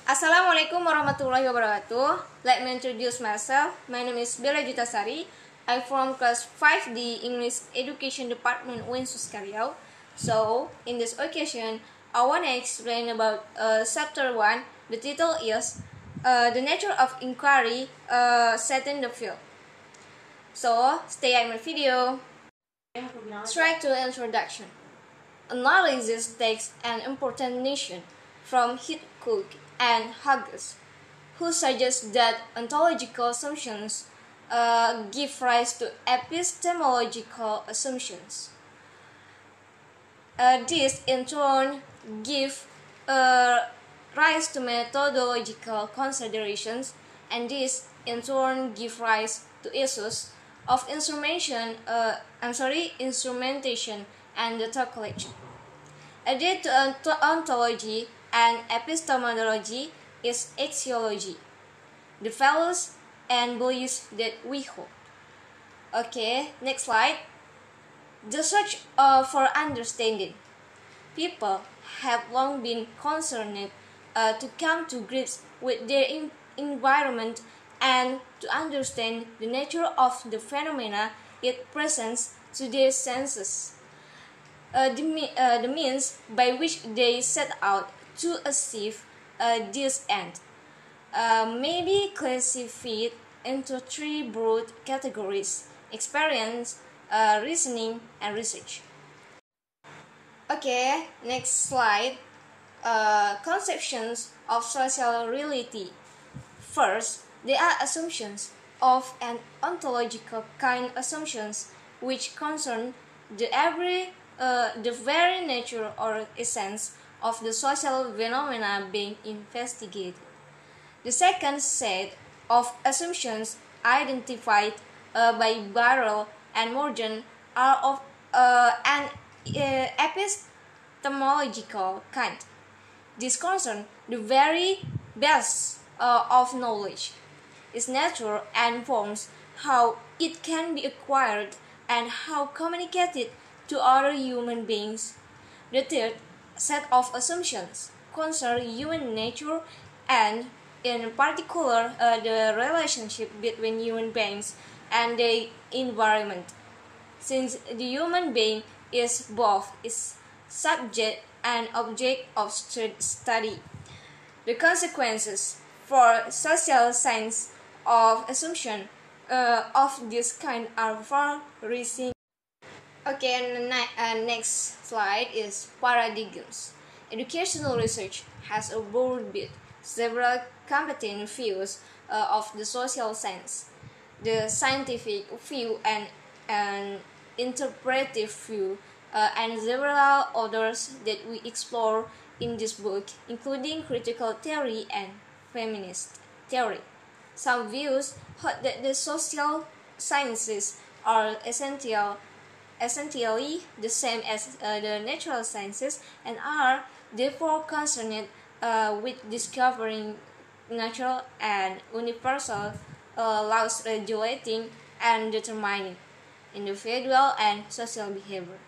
Assalamualaikum warahmatullahi wabarakatuh. Let me introduce myself. My name is Bela Sari. I'm from class 5D English Education Department Winsus Karyau. So, in this occasion, I want to explain about chapter 1. The title is The Nature of Enquiry Set in the Field. So, stay at my video. Straight to the introduction. Analysis takes an important notion from Hitchcock and Huggins, who suggest that ontological assumptions give rise to epistemological assumptions. This in turn give rise to methodological considerations, and this in turn give rise to issues of instrumentation and data collection. Added to ontology and epistemology is axiology, the values and beliefs that we hold. Okay, next slide. The search for understanding. People have long been concerned to come to grips with their environment and to understand the nature of the phenomena it presents to their senses. The means by which they set out to achieve this end may be classified into three broad categories: experience, reasoning, and research. Okay, next slide. Conceptions of social reality. First, there are assumptions of an ontological kind, assumptions which concern the very nature or essence of the social phenomena being investigated. The second set of assumptions identified by Barrel and Morgan are of an epistemological kind. This concerns the very best of knowledge, its nature and forms, how it can be acquired, and how communicated to other human beings. The third set of assumptions concern human nature and, in particular, the relationship between human beings and the environment, since the human being is both its subject and object of study. The consequences for social science of assumption of this kind are far-reaching. Okay, and next slide is paradigms. Educational research has absorbed several competing views of the social science. The scientific view and an interpretive view, and several others that we explore in this book, including critical theory and feminist theory. Some views hold that the social sciences are essentially the same as the natural sciences and are therefore concerned with discovering natural and universal laws regulating and determining individual and social behavior.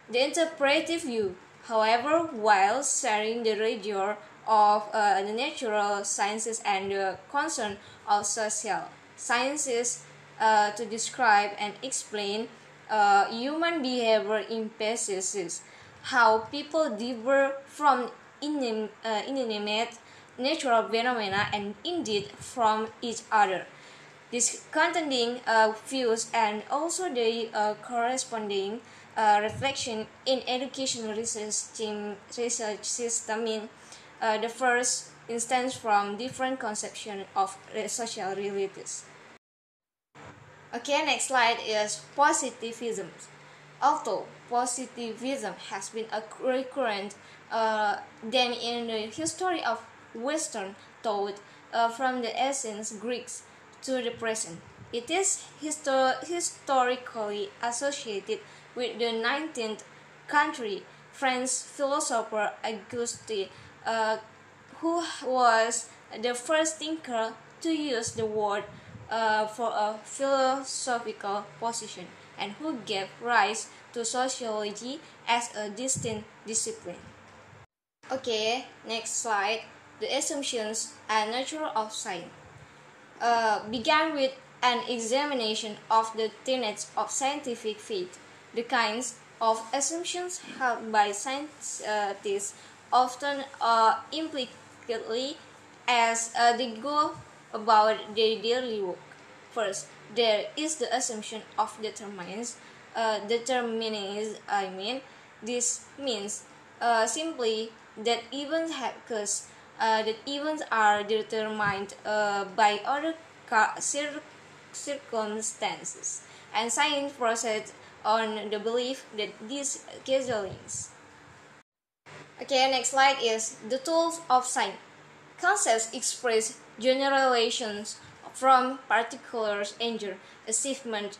The interpretive view, however, while sharing the rigor of the natural sciences and the concern of social sciences to describe and explain human behavior in basis, how people differ from inanimate natural phenomena and indeed from each other. This contending views and also the corresponding reflection in educational research system in the first instance from different conceptions of social realities. Okay, next slide is positivism. Although positivism has been a recurrent theme in the history of Western thought from the ancient Greeks to the present, it is historically associated with the 19th century French philosopher Auguste, who was the first thinker to use the word for a philosophical position, and who gave rise to sociology as a distinct discipline. Okay, next slide. the assumptions and nature of science began with an examination of the tenets of scientific faith, the kinds of assumptions held by scientists often implicitly as they go about their daily work. First, there is the assumption of determinism. This means simply that events have cause, that events are determined by other circumstances, and science proceeds on the belief that these causal links. Okay, next slide is the tools of science. Concepts express generalizations from particulars, danger, achievement,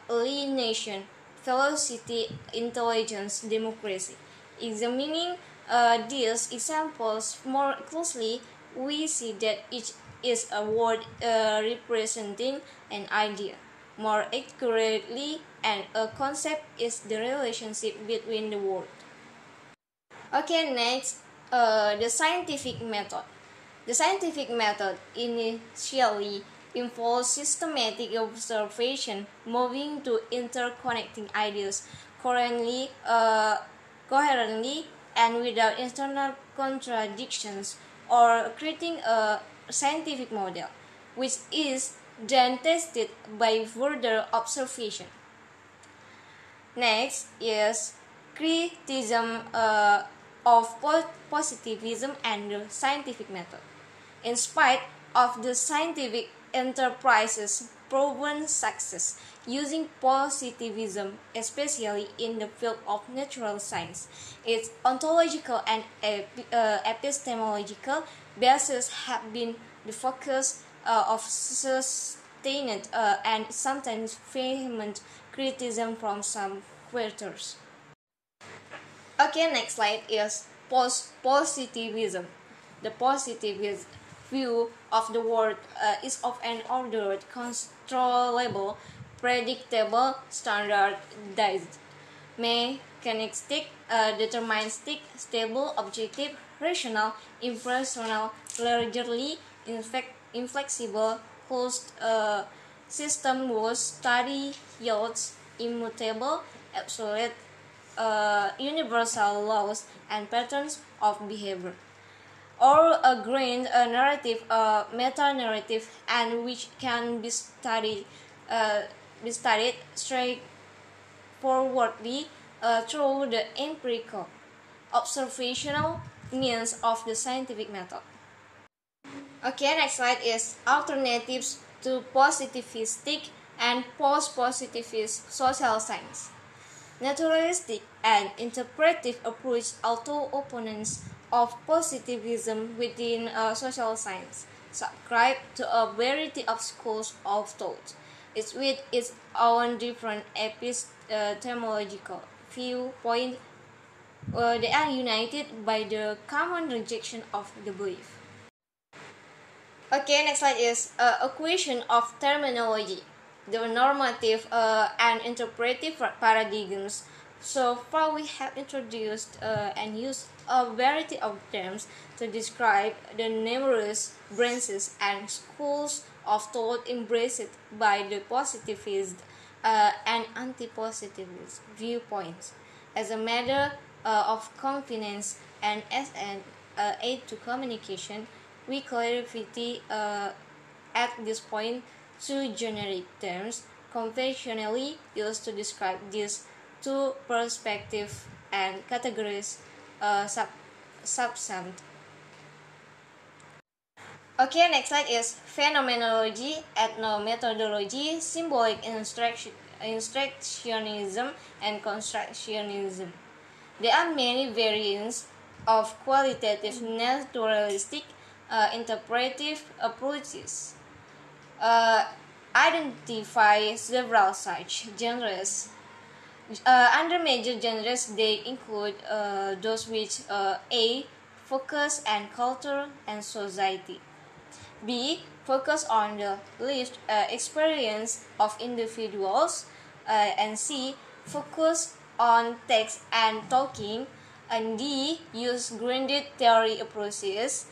alienation, velocity, intelligence, democracy. Examining these examples more closely, we see that each is a word representing an idea. More accurately, and a concept is the relationship between the words. Okay, next, the scientific method. The scientific method initially involves systematic observation, moving to interconnecting ideas coherently, and without internal contradictions, or creating a scientific model, which is then tested by further observation. Next is criticism of positivism and the scientific method. In spite of the scientific enterprise's proven success using positivism, especially in the field of natural science, its ontological and epistemological bases have been the focus of sustained and sometimes vehement criticism from some writers. Okay, next slide is positivism. The positivist view of the world is of an ordered, controllable, predictable, standardized, mechanistic, deterministic, stable, objective, rational, impersonal, largely inflexible, closed system whose study yields immutable, absolute, universal laws and patterns of behavior, or a grand narrative, meta-narrative, and which can be studied straightforwardly through the empirical, observational means of the scientific method. Okay, next slide is alternatives to positivistic and post-positivist social science. Naturalistic and interpretive approach, although opponents of positivism within social science subscribe to a variety of schools of thought, each with its own different epistemological viewpoint. They are united by the common rejection of the belief. Okay, next slide is a question of terminology. The normative and interpretive paradigms. So far, we have introduced and used a variety of terms to describe the numerous branches and schools of thought embraced by the positivist and anti-positivist viewpoints. As a matter of convenience and as an aid to communication, we clarify at this point two generic terms conventionally used to describe these two perspectives and categories subsumed. Okay, next slide is phenomenology, ethnomethodology, symbolic instructionism, and constructionism. There are many variants of qualitative naturalistic interpretive approaches. Identify several such genres. Under major genres, they include those which A. focus on culture and society, B. focus on the lived experience of individuals, and C. focus on text and talking, and D. use grounded theory approaches.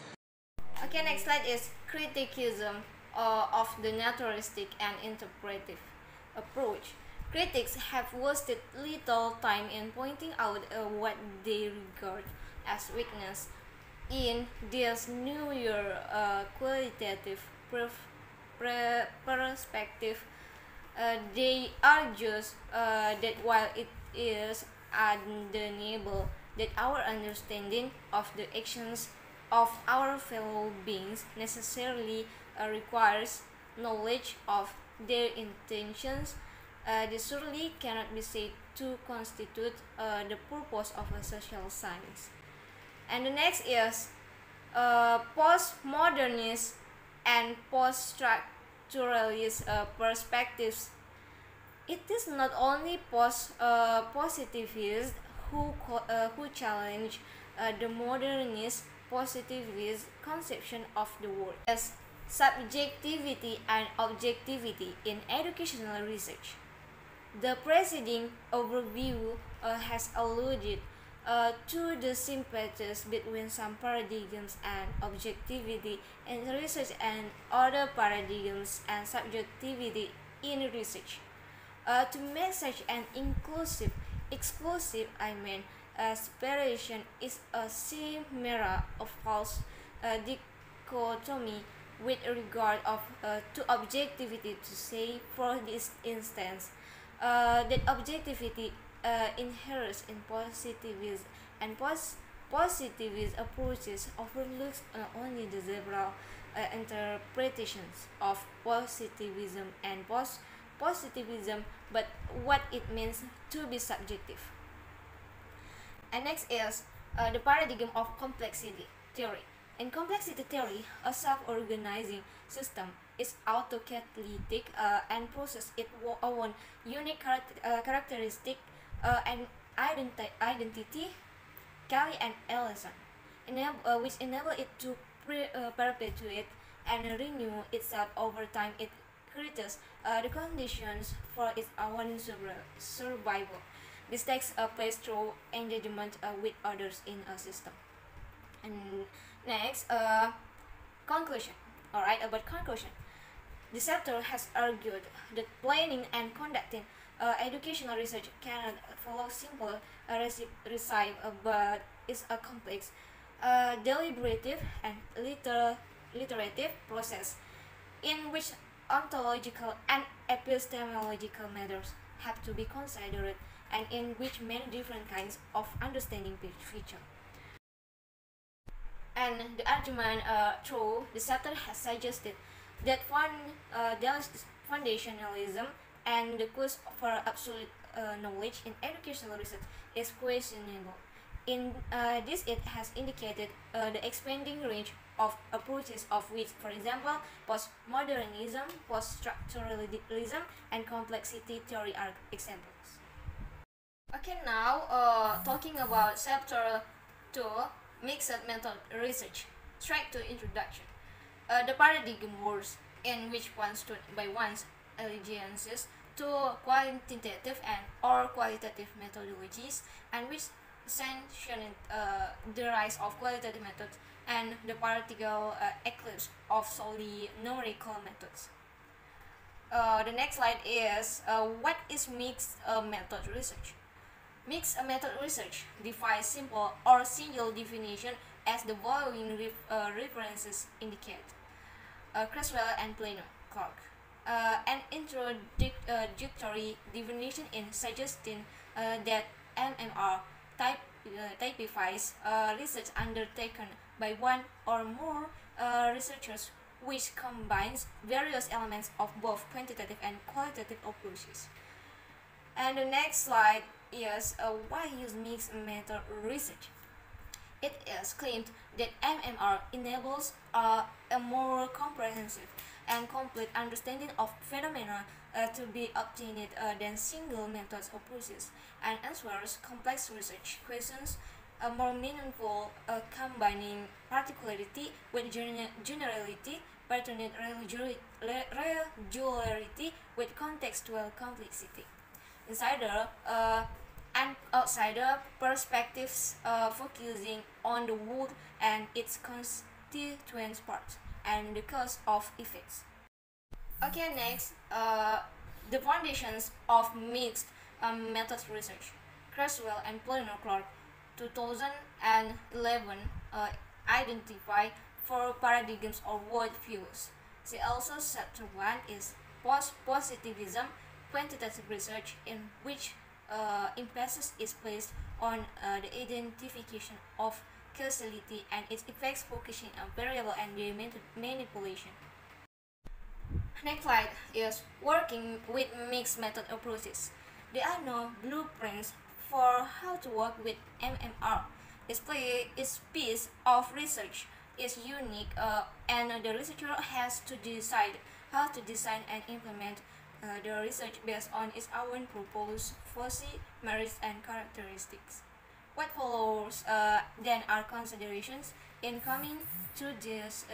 Okay, next slide is criticism of the naturalistic and interpretive approach. Critics have wasted little time in pointing out what they regard as weakness in this newer qualitative perspective. They argue that while it is undeniable that our understanding of the actions of our fellow beings necessarily requires knowledge of their intentions, this surely cannot be said to constitute the purpose of a social science. And the next is postmodernist and post-structuralist perspectives. It is not only positivists who challenge the modernist positivist conception of the world as subjectivity and objectivity in educational research. The preceding overview has alluded to the sympathies between some paradigms and objectivity in research and other paradigms and subjectivity in research. To make such an exclusive, separation is a chimera of false dichotomy with regard to objectivity. To say, for this instance, that objectivity inheres in positivism, and positivist approaches overlooks not only the several interpretations of positivism and positivism, but what it means to be subjective. And next is the paradigm of complexity theory. In complexity theory, a self-organizing system is autocatalytic and possesses its own unique characteristic and identity, Kelly and Ellison, which enable it to perpetuate and renew itself over time. It creates the conditions for its own survival. This takes place through engagement with others in a system. And next, conclusion. Alright, about conclusion. The chapter has argued that planning and conducting educational research cannot follow simple recipe, but is a complex, deliberative, and literative process in which ontological and epistemological matters have to be considered, and in which many different kinds of understanding feature. And the argument through the chapter has suggested that foundationalism and the quest for absolute knowledge in educational research is questionable. In this, it has indicated the expanding range of approaches, of which, for example, postmodernism, post-structuralism, and complexity theory are examples. Okay, now talking about chapter 2, mixed method research. Straight to introduction. The paradigm wars in which one stood by one's allegiances to quantitative and or qualitative methodologies, and which sanctioned the rise of qualitative methods and the partial eclipse of solely numerical methods. The next slide is what is mixed method research. Mixed method research defines simple or single definition as the following references indicate. Creswell and Plano, Clark. An introductory definition in suggesting that MMR typifies research undertaken by one or more researchers, which combines various elements of both quantitative and qualitative approaches. And the next slide is why use mixed method research. It is claimed that MMR enables a more comprehensive and complete understanding of phenomena to be obtained than single methods approaches, and answers complex research questions more meaningful, combining particularity with generality, paternate regularity with contextual complexity. Insider and outsider perspectives focusing on the world and its the twin parts and the cause of effects. Okay, next, the foundations of mixed methods research. Creswell and Clark 2011 identify four paradigms or worldviews. They also chapter one is post-positivism, quantitative research in which emphasis is placed on the identification of causality and its effects, focusing on variable and their manipulation. Next slide is working with mixed method approaches. There are no blueprints for how to work with MMR. Its piece of research is unique, and the researcher has to decide how to design and implement the research based on its own proposed foresee merits and characteristics. What follows then are considerations in coming to these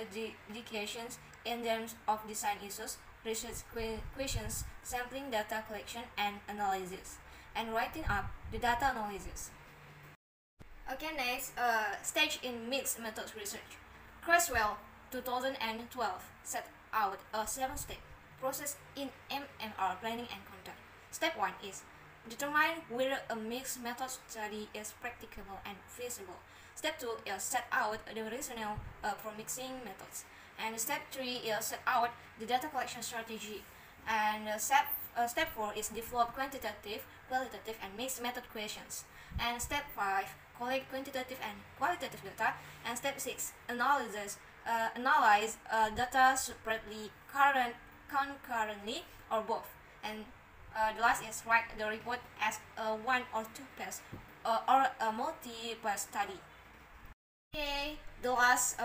dedications in terms of design issues, research questions, sampling data collection and analysis, and writing up the data analysis. Okay, next, stage in mixed methods research. Creswell 2012 set out a 7-step process in MMR planning and conduct. Step 1 is determine whether a mixed method study is practicable and feasible. Step 2 is set out the rationale for mixing methods. And step 3 is set out the data collection strategy. And step 4 is develop quantitative, qualitative, and mixed method questions. And step 5, collect quantitative and qualitative data. And step 6, analyze data separately, concurrently, or both. And the last is write the report as a 1 or 2 page or a multi-page study. Okay, the last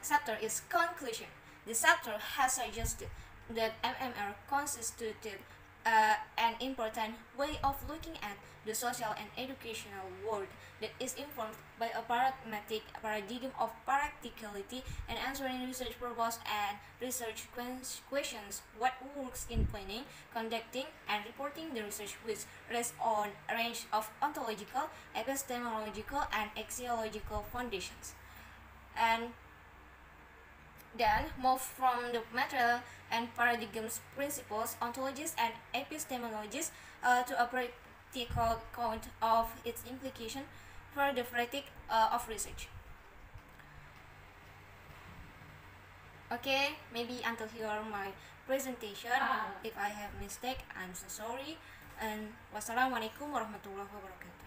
chapter is conclusion. This chapter has suggested that MMR constituted an important way of looking at the social and educational world that is informed by a pragmatic paradigm of practicality and answering research purpose and research questions. What works in planning, conducting, and reporting the research, which rests on a range of ontological, epistemological, and axiological foundations. And then move from the material and paradigms, principles, ontologies, and epistemologies to a practical account of its implication for the practice of research. Okay, maybe until here my presentation. If I have mistake, I'm so sorry. And wassalamualaikum warahmatullahi wabarakatuh.